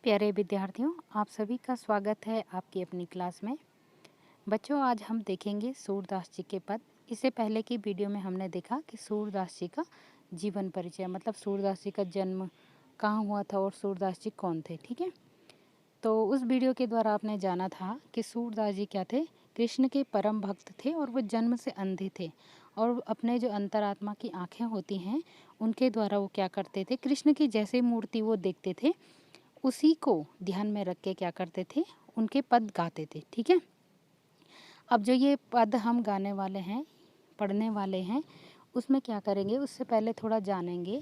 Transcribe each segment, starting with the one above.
प्यारे विद्यार्थियों, आप सभी का स्वागत है आपकी अपनी क्लास में। बच्चों, आज हम देखेंगे सूरदास जी के पद। इससे पहले की वीडियो में हमने देखा कि सूरदास जी का जीवन परिचय, मतलब सूरदास जी का जन्म कहाँ हुआ था और सूरदास जी कौन थे। ठीक है, तो उस वीडियो के द्वारा आपने जाना था कि सूरदास जी क्या थे, कृष्ण के परम भक्त थे और वो जन्म से अंधे थे। और अपने जो अंतरात्मा की आँखें होती हैं उनके द्वारा वो क्या करते थे, कृष्ण की जैसे मूर्ति वो देखते थे उसी को ध्यान में रख के क्या करते थे, उनके पद गाते थे। ठीक है, अब जो ये पद हम गाने वाले हैं, पढ़ने वाले हैं, उसमें क्या करेंगे, उससे पहले थोड़ा जानेंगे।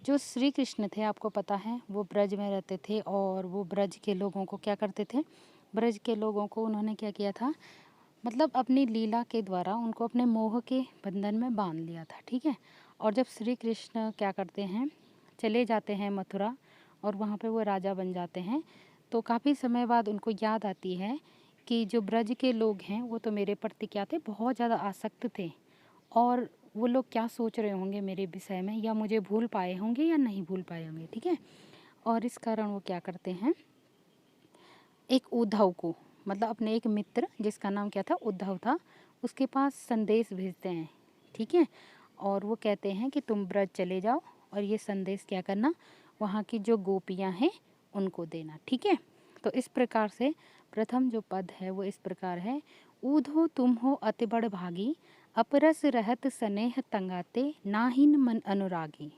जो श्री कृष्ण थे, आपको पता है, वो ब्रज में रहते थे और वो ब्रज के लोगों को क्या करते थे, ब्रज के लोगों को उन्होंने क्या किया था, मतलब अपनी लीला के द्वारा उनको अपने मोह के बंधन में बांध लिया था। ठीक है, और जब श्री कृष्ण क्या करते हैं, चले जाते हैं मथुरा और वहाँ पे वो राजा बन जाते हैं, तो काफ़ी समय बाद उनको याद आती है कि जो ब्रज के लोग हैं वो तो मेरे प्रति क्या थे, बहुत ज़्यादा आसक्त थे, और वो लोग क्या सोच रहे होंगे मेरे विषय में, या मुझे भूल पाए होंगे या नहीं भूल पाए होंगे। ठीक है, और इस कारण वो क्या करते हैं, एक उद्धव को, मतलब अपने एक मित्र जिसका नाम क्या था, उद्धव था, उसके पास संदेश भेजते हैं। ठीक है, और वो कहते हैं कि तुम ब्रज चले जाओ और ये संदेश क्या करना, वहाँ की जो गोपियाँ हैं उनको देना। ठीक है, तो इस प्रकार से प्रथम जो पद है वो इस प्रकार है। ऊधो तुम हो अति बड़ भागी, अपरस रहत स्नेह तंगाते, नाहिन मन अनुरागी।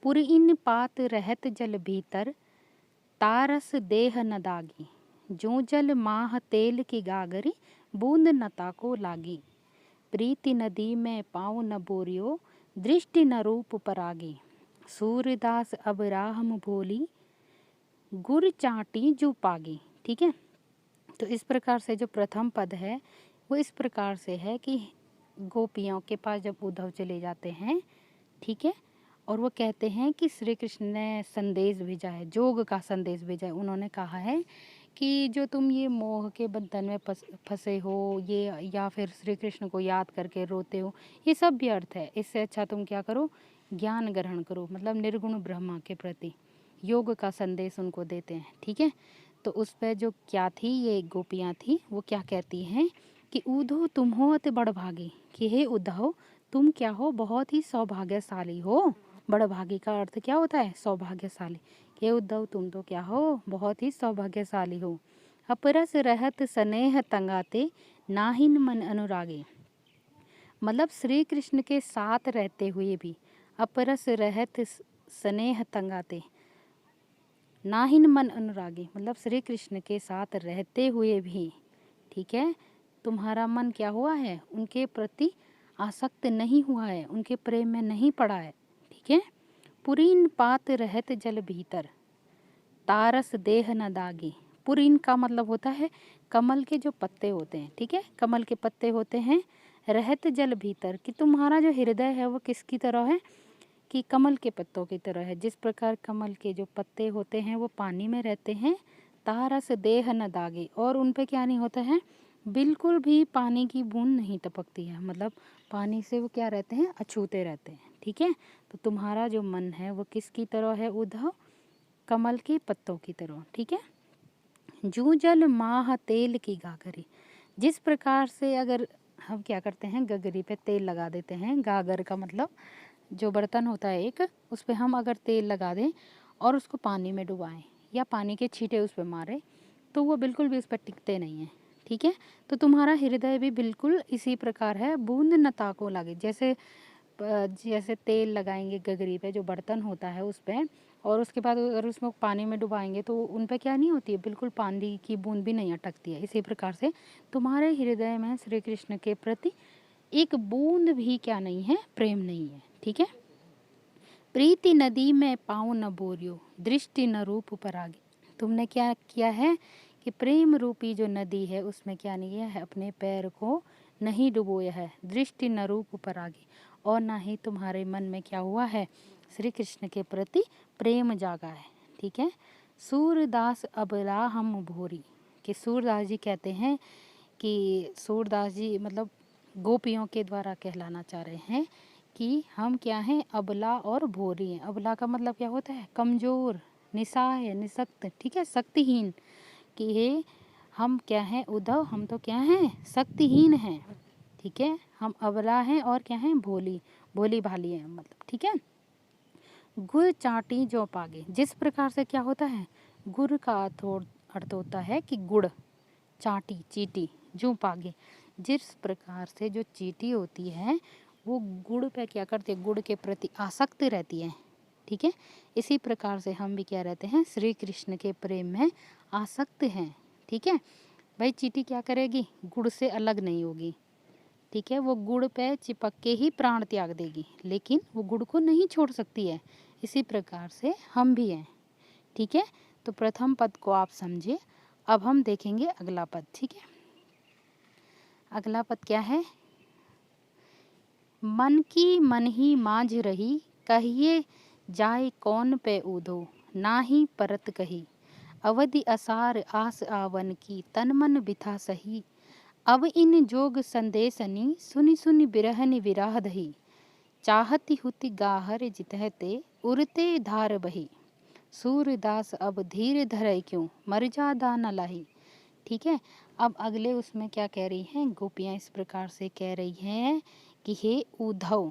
पुरइन पात रहत जल भीतर, तारस देह न दागी। जो जल माह तेल की गागरी, बूंद न ताको लागी। प्रीति नदी में पाँव न बोरियो, दृष्टि न रूप परागी। सूरदास अब राहम भोली, गुर चाटी जू पागी। ठीक है, तो इस प्रकार से जो प्रथम पद है वो इस प्रकार से है कि गोपियों के पास जब उद्धव चले जाते हैं, ठीक है, और वो कहते हैं कि श्री कृष्ण ने संदेश भेजा है, जोग का संदेश भेजा है। उन्होंने कहा है कि जो तुम ये मोह के बंधन में फंसे हो, ये या फिर श्री कृष्ण को याद करके रोते हो, ये सब व्यर्थ है। इससे अच्छा तुम क्या करो, ज्ञान ग्रहण करो, मतलब निर्गुण ब्रह्मा के प्रति योग का संदेश उनको देते हैं। ठीक है, तो उस पर जो क्या थी, ये गोपियाँ थी, वो क्या कहती हैं कि उद्धव तुम हो अति बड़ भागी, कि हे उद्धव तुम क्या हो, बहुत ही सौभाग्यशाली हो। बड़भागी का अर्थ क्या होता है, सौभाग्यशाली। हे उद्धव तुम तो क्या हो, बहुत ही सौभाग्यशाली हो। अपरस रहत स्नेह तंगाते, नाहिन मन अनुरागे, मतलब श्री कृष्ण के साथ रहते हुए भी, अपरस रहत स्नेह तंगाते, नाहिन मन अनुरागी, मतलब श्री कृष्ण के साथ रहते हुए भी, ठीक है, तुम्हारा मन क्या हुआ है, उनके प्रति आसक्त नहीं हुआ है, उनके प्रेम में नहीं पड़ा है। ठीक है, पुरीन पात रहत जल भीतर, तारस देह न दागी। पुरीन का मतलब होता है कमल के जो पत्ते होते हैं। ठीक है, कमल के पत्ते होते हैं, रहत जल भीतर, कि तुम्हारा जो हृदय है वो किसकी तरह है, कि कमल के पत्तों की तरह है। जिस प्रकार कमल के जो पत्ते होते हैं वो पानी में रहते हैं, तारस देह न दागी, और उन पे क्या नहीं होता है, बिल्कुल भी पानी की बूंद नहीं टपकती है, मतलब पानी से वो क्या रहते हैं, अछूते रहते हैं। ठीक है, तो तुम्हारा जो मन है वो किसकी तरह है उद्धव, कमल के पत्तों की तरह। ठीक है, जू जल माह तेल की गागरी, जिस प्रकार से अगर हम क्या करते हैं, गगरी पे तेल लगा देते हैं, गागर का मतलब जो बर्तन होता है एक, उस पर हम अगर तेल लगा दें और उसको पानी में डुबाएं या पानी के छींटे उस पर मारें, तो वो बिल्कुल भी उस पर टिकते नहीं हैं। ठीक है, तो तुम्हारा हृदय भी बिल्कुल इसी प्रकार है, बूंद न ताको लागे, जैसे जैसे तेल लगाएंगे गगरी पे, जो बर्तन होता है उस पर, और उसके बाद अगर उसमें पानी में डुबाएंगे तो उन पे क्या नहीं होती है, बिल्कुल पानी की बूंद भी नहीं अटकती है। इसी प्रकार से तुम्हारे हृदय में श्री कृष्ण के प्रति एक बूंद भी क्या नहीं है, प्रेम नहीं है। ठीक है, प्रीति नदी में पाँव न बोरियो, दृष्टि न रूप परागी, तुमने क्या किया है कि प्रेम रूपी जो नदी है उसमें क्या नहीं है, अपने पैर को नहीं डुबोया है, दृष्टि न रूप परागी, और ना ही तुम्हारे मन में क्या हुआ है, श्री कृष्ण के प्रति प्रेम जागा है। ठीक है, सूरदास अबला हम भोरी, कि सूरदास जी कहते हैं कि सूरदास जी मतलब गोपियों के द्वारा कहलाना चाह रहे हैं कि हम क्या हैं, अबला और भोरी हैं। अबला का मतलब क्या होता है, कमज़ोर, निसहाय, निशक्त, ठीक है, शक्तिहीन, कि हे हम क्या हैं उद्धव, हम तो क्या हैं, शक्तिहीन हैं, ठीक है, हम अबला हैं और क्या हैं, भोली भोली भाली हैं, मतलब, ठीक है। गुड़ चाटी जो पागे, जिस प्रकार से क्या होता है, गुड़ का अर्थ होता है कि गुड़, चाटी चीटी, जो पागे, जिस प्रकार से जो चीटी होती है वो गुड़ पे क्या करती है, गुड़ के प्रति आसक्त रहती है, ठीक है। इसी प्रकार से हम भी क्या रहते हैं, श्री कृष्ण के प्रेम में आसक्त हैं, ठीक है। भाई चीटी क्या करेगी, गुड़ से अलग नहीं होगी, ठीक है, वो गुड़ पे चिपक के ही प्राण त्याग देगी, लेकिन वो गुड़ को नहीं छोड़ सकती है। इसी प्रकार से हम भी हैं, ठीक है। तो प्रथम पद को आप समझे। अब हम देखेंगे अगला पद, ठीक है। अगला पद क्या है, मन की मन ही मांझ रही, कहिए जाए कौन पे ऊधो, ना ही परत कही, अवधि असार आस आवन की, तन मन बिथा सही, अब इन जोग संदेशनी, सुनि सुनि बिरहनि विराह दही, चाहती हुति गाहर जितहते, उरते धार बही, सूरदास अब धीर धरे क्यों, मर्यादा न लाही, ठीक है। अब अगले उसमें क्या कह रही हैं गोपियाँ, इस प्रकार से कह रही हैं कि हे उद्धव,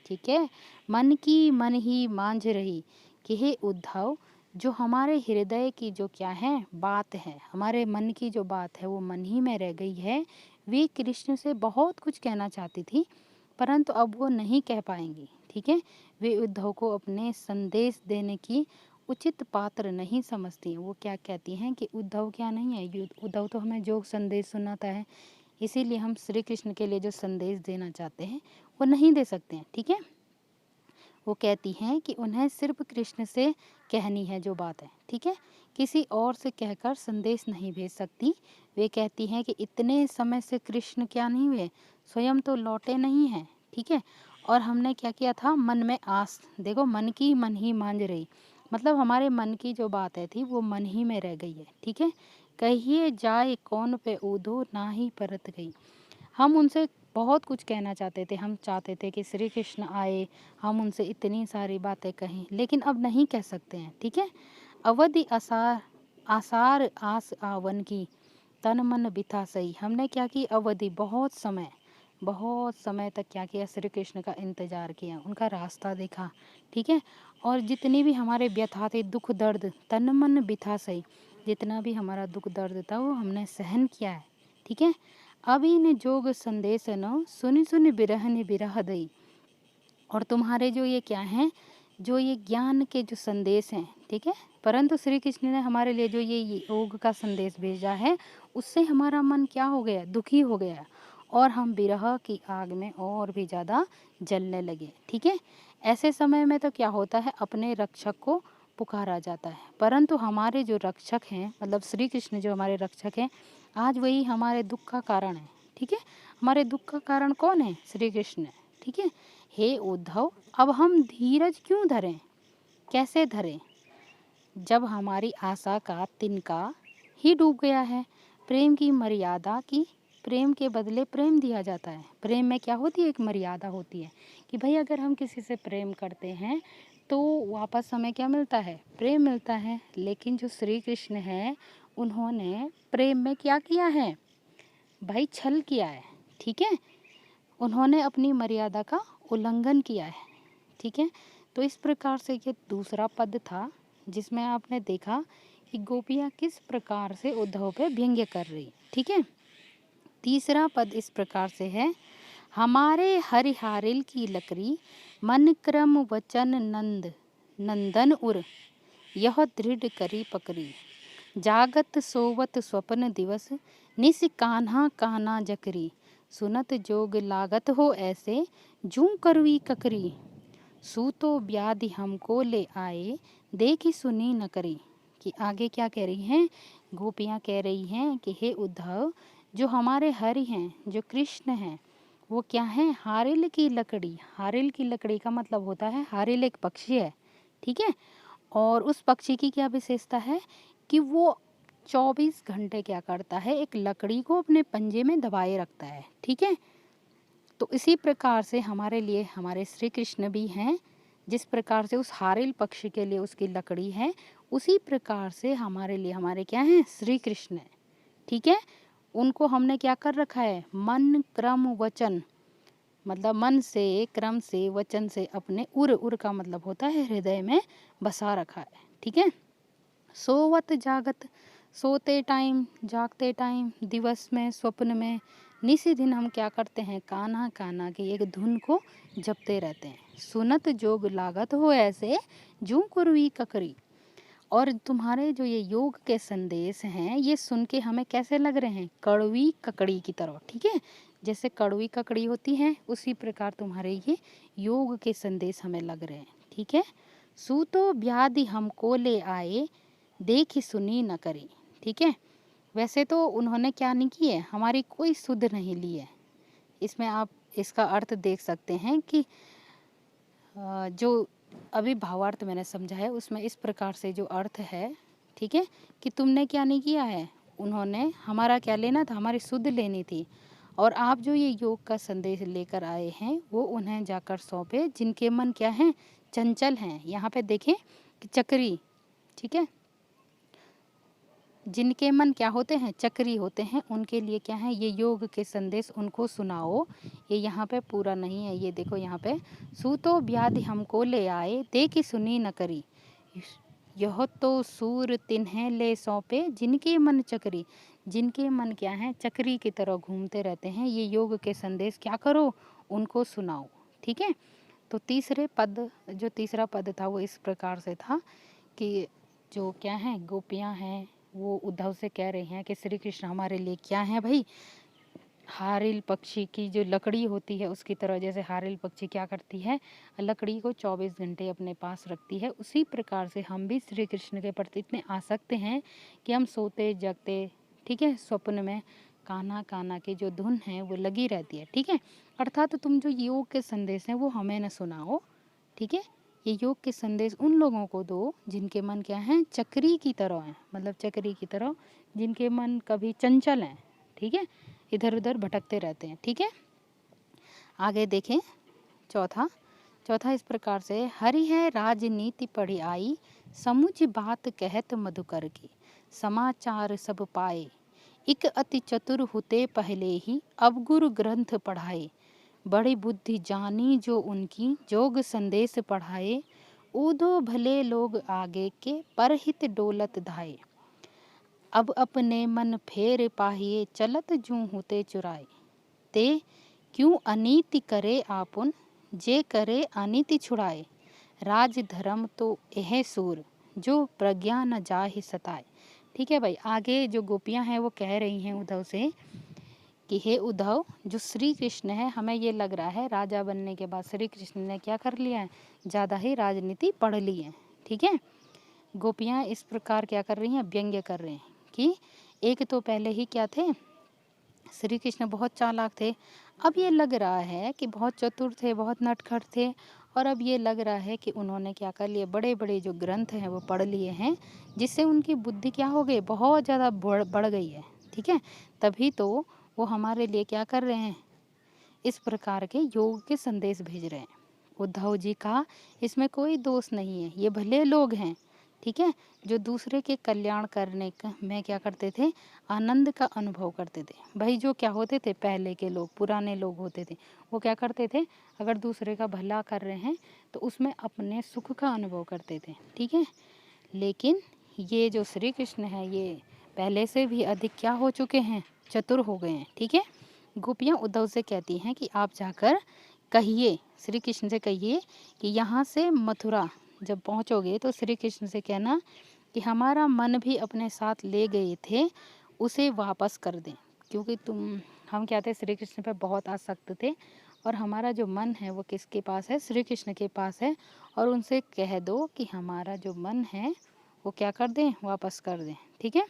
ठीक है, मन की मन ही मांझ रही, कि हे उद्धव, जो हमारे हृदय की जो क्या है बात है, हमारे मन की जो बात है वो मन ही में रह गई है। वे कृष्ण से बहुत कुछ कहना चाहती थी, परंतु अब वो नहीं कह पाएंगी, ठीक है। वे उद्धव को अपने संदेश देने की उचित पात्र नहीं समझती हैं। वो क्या कहती हैं कि उद्धव क्या नहीं है, उद्धव तो हमें जो संदेश सुनाता है, इसीलिए हम श्री कृष्ण के लिए जो संदेश देना चाहते हैं वो नहीं दे सकते हैं, ठीक है। वो कहती हैं कि उन्हें सिर्फ कृष्ण से कहनी है जो बात है, ठीक है, किसी और से कहकर संदेश नहीं भेज सकती। वे कहती हैं कि इतने समय से कृष्ण क्या नहीं हुए, स्वयं तो लौटे नहीं हैं, ठीक है, और हमने क्या किया था, मन में आस, देखो मन की मन ही मांझ रही, मतलब हमारे मन की जो बातें थी वो मन ही में रह गई है, ठीक है। कहिए जाए कौन पे ऊधो, ना ही परत गई, हम उनसे बहुत कुछ कहना चाहते थे, हम चाहते थे कि श्री कृष्ण आए, हम उनसे इतनी सारी बातें कहें, लेकिन अब नहीं कह सकते हैं, ठीक है। अवधि आसार आसार आस आवन की, तन मन बिथा सही, हमने क्या की, अवधि बहुत समय तक क्या किया, श्री कृष्ण का इंतजार किया, उनका रास्ता देखा, ठीक है, और जितनी भी हमारे व्यथा थे, दुख दर्द, तन मन बिथा सही, जितना भी हमारा दुख दर्द था वो हमने सहन किया है, ठीक है। अभी ने जोग संदेश न, सुनि सुनि बिरहनि बिरह दई, और तुम्हारे जो ये क्या हैं, जो ये ज्ञान के जो संदेश हैं, ठीक है, परंतु श्री कृष्ण ने हमारे लिए जो ये योग का संदेश भेजा है, उससे हमारा मन क्या हो गया, दुखी हो गया, और हम विरह की आग में और भी ज़्यादा जलने लगे, ठीक है। ऐसे समय में तो क्या होता है, अपने रक्षक को पुकारा जाता है, परंतु हमारे जो रक्षक हैं, मतलब श्री कृष्ण जो हमारे रक्षक हैं, आज वही हमारे दुख का कारण है, ठीक है। हमारे दुख का कारण कौन है, श्री कृष्ण है, ठीक है। हे उद्धव, अब हम धीरज क्यों धरें, कैसे धरें, जब हमारी आशा का तिनका ही डूब गया है। प्रेम की मर्यादा की, प्रेम के बदले प्रेम दिया जाता है। प्रेम में क्या होती है, एक मर्यादा होती है कि भाई अगर हम किसी से प्रेम करते हैं तो वापस हमें क्या मिलता है, प्रेम मिलता है। लेकिन जो श्री कृष्ण है, उन्होंने प्रेम में क्या किया है भाई, छल किया है, ठीक है, उन्होंने अपनी मर्यादा का उल्लंघन किया है, ठीक है। तो इस प्रकार से ये दूसरा पद था जिसमें आपने देखा कि गोपियाँ किस प्रकार से उद्धव पे व्यंग्य कर रही, ठीक है। तीसरा पद इस प्रकार से है, हमारे हरिहारिल की लकड़ी, मन क्रम वचन नंद नंदन उर, यह दृढ़ करी पकड़ी, जागत सोवत स्वप्न दिवस, निस कान्हा काना जकरी, सुनत जोग लागत हो ऐसे, जूं करवी ककरी, सूतो व्याधि हमको ले आए, देखी सुनी न करी। कि आगे क्या कह रही हैं, गोपियाँ कह रही हैं कि हे उद्धव, जो हमारे हरि हैं, जो कृष्ण हैं, वो क्या हैं, हारिल की लकड़ी। हारिल की लकड़ी का मतलब होता है, हारिल एक पक्षी है, ठीक है, और उस पक्षी की क्या विशेषता है कि वो 24 घंटे क्या करता है, एक लकड़ी को अपने पंजे में दबाए रखता है, ठीक है। तो इसी प्रकार से हमारे लिए हमारे श्री कृष्ण भी हैं, जिस प्रकार से उस हारिल पक्षी के लिए उसकी लकड़ी है, उसी प्रकार से हमारे लिए हमारे क्या हैं, श्री कृष्ण है। ठीक है, उनको हमने क्या कर रखा है, मन क्रम वचन, मतलब मन से क्रम से वचन से अपने उर का मतलब होता है हृदय में बसा रखा है। ठीक है, सोवत जागत, सोते टाइम जागते टाइम, दिवस में स्वप्न में, निसी दिन हम क्या करते हैं, कान्हा कान्हा की एक धुन को जपते रहते हैं। सुनत जोग लागत हो ऐसे, जूं कुरवी ककरी। और तुम्हारे जो ये योग के संदेश हैं, ये सुन के हमें कैसे लग रहे हैं, कड़वी ककड़ी की तरह। ठीक है, जैसे कड़वी ककड़ी होती है, उसी प्रकार तुम्हारे ये योग के संदेश हमें लग रहे हैं। ठीक है, सूतो व्याधि हमको ले आए, देखी सुनी न करी। ठीक है, वैसे तो उन्होंने क्या नहीं की है, हमारी कोई सुध नहीं ली है। इसमें आप इसका अर्थ देख सकते हैं कि जो अभी भावार्थ मैंने समझा है उसमें इस प्रकार से जो अर्थ है, ठीक है, कि तुमने क्या नहीं किया है, उन्होंने हमारा क्या लेना था, हमारी सुध लेनी थी। और आप जो ये योग का संदेश लेकर आए हैं वो उन्हें जाकर सौंपे जिनके मन क्या हैं, चंचल हैं। यहाँ पे देखें कि चक्री, ठीक है, जिनके मन क्या होते हैं, चक्री होते हैं, उनके लिए क्या है, ये योग के संदेश उनको सुनाओ। ये यहाँ पे पूरा नहीं है, ये देखो यहाँ पे, सूतो व्याधि हमको ले आए, देखी सुनी न करी, यह तो सूर तिन्हें ले सौंपे, जिनके मन चक्री, जिनके मन क्या है, चक्री की तरह घूमते रहते हैं, ये योग के संदेश क्या करो, उनको सुनाओ। ठीक है, तो तीसरे पद, जो तीसरा पद था वो इस प्रकार से था कि जो क्या है, गोपियाँ हैं वो उद्धव से कह रही हैं कि श्री कृष्ण हमारे लिए क्या है भाई, हारिल पक्षी की जो लकड़ी होती है उसकी तरह। जैसे हारिल पक्षी क्या करती है, लकड़ी को 24 घंटे अपने पास रखती है, उसी प्रकार से हम भी श्री कृष्ण के प्रति इतने आसक्त हैं कि हम सोते जगते, ठीक है, स्वप्न में कान्हा कान्हा की जो धुन है वो लगी रहती है। ठीक है, अर्थात तुम जो योग के संदेश हैं वो हमें न सुनाओ। ठीक है, ये योग के संदेश उन लोगों को दो जिनके मन क्या हैं, चक्री की तरह हैं, मतलब चक्री की तरह, जिनके मन कभी चंचल हैं। ठीक है, इधर उधर भटकते रहते हैं। ठीक है, आगे देखें चौथा, चौथा इस प्रकार से, हरि है राजनीति पढ़ी आई, समुझ बात कहत मधुकर की, समाचार सब पाए, इक अति चतुर होते पहले ही, अब गुरु ग्रंथ पढ़ाए, बड़ी बुद्धि जानी जो उनकी, जोग संदेश पढ़ाए, ऊधो भले लोग आगे के, परहित डोलत धाये, अब अपने मन फेर पाहिए, चलत जूं होते चुराए, ते क्यों अनीति करे आपुन, जे करे अनीति छुड़ाए, राज धर्म तो यह सूर, जो प्रज्ञा न जाहि सताए। ठीक है भाई, आगे जो गोपियां हैं वो कह रही हैं उद्धव से कि हे उद्धव, जो श्री कृष्ण है, हमें ये लग रहा है राजा बनने के बाद श्री कृष्ण ने क्या कर लिया है, ज़्यादा ही राजनीति पढ़ ली है। ठीक है, गोपियां इस प्रकार क्या कर रही हैं, व्यंग्य कर रहे हैं कि एक तो पहले ही क्या थे, श्री कृष्ण बहुत चालाक थे, अब ये लग रहा है कि बहुत चतुर थे, बहुत नटखट थे, और अब ये लग रहा है कि उन्होंने क्या कर लिए, बड़े बड़े जो ग्रंथ हैं वो पढ़ लिए हैं, जिससे उनकी बुद्धि क्या हो गई, बहुत ज़्यादा बढ़ गई है। ठीक है, तभी तो वो हमारे लिए क्या कर रहे हैं, इस प्रकार के योग के संदेश भेज रहे हैं। उद्धव जी का इसमें कोई दोष नहीं है, ये भले लोग हैं। ठीक है, जो दूसरे के कल्याण करने का में क्या करते थे, आनंद का अनुभव करते थे। भाई जो क्या होते थे, पहले के लोग, पुराने लोग होते थे, वो क्या करते थे, अगर दूसरे का भला कर रहे हैं तो उसमें अपने सुख का अनुभव करते थे। ठीक है, लेकिन ये जो श्री कृष्ण है ये पहले से भी अधिक क्या हो चुके हैं, चतुर हो गए हैं। ठीक है, गोपियाँ उद्धव से कहती हैं कि आप जाकर कहिए, श्री कृष्ण से कहिए कि यहाँ से मथुरा जब पहुँचोगे तो श्री कृष्ण से कहना कि हमारा मन भी अपने साथ ले गए थे, उसे वापस कर दें, क्योंकि हम क्या थे, श्री कृष्ण पर बहुत आसक्त थे, और हमारा जो मन है वो किसके पास है, श्री कृष्ण के पास है, और उनसे कह दो कि हमारा जो मन है वो क्या कर दें, वापस कर दें। ठीक है,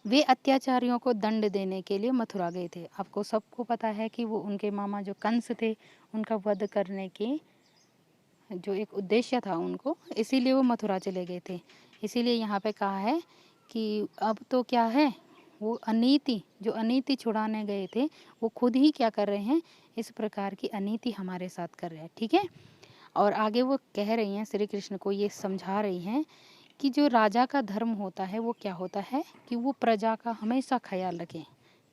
वे अत्याचारियों को दंड देने के लिए मथुरा गए थे। आपको सबको पता है कि वो उनके मामा जो कंस थे, उनका वध करने के जो एक उद्देश्य था उनको, इसीलिए वो मथुरा चले गए थे। इसीलिए यहाँ पे कहा है कि अब तो क्या है, वो अनीति, जो अनीति छुड़ाने गए थे, वो खुद ही क्या कर रहे हैं, इस प्रकार की अनीति हमारे साथ कर रहे हैं। ठीक है, और आगे वो कह रही हैं, श्री कृष्ण को ये समझा रही हैं कि जो राजा का धर्म होता है वो क्या होता है कि वो प्रजा का हमेशा ख्याल रखें,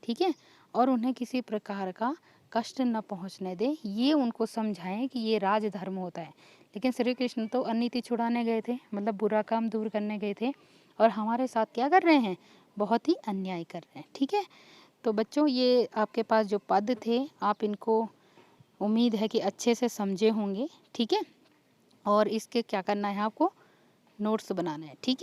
ठीक है, और उन्हें किसी प्रकार का कष्ट न पहुंचने दे, ये उनको समझाएं कि ये राजधर्म होता है। लेकिन श्री कृष्ण तो अनीति छुड़ाने गए थे, मतलब बुरा काम दूर करने गए थे, और हमारे साथ क्या कर रहे हैं, बहुत ही अन्याय कर रहे हैं, ठीक है। तो बच्चों ये आपके पास जो पद थे आप इनको उम्मीद है कि अच्छे से समझे होंगे, ठीक है। और इसके क्या करना है, आपको नोट्स बनाना है, ठीक है।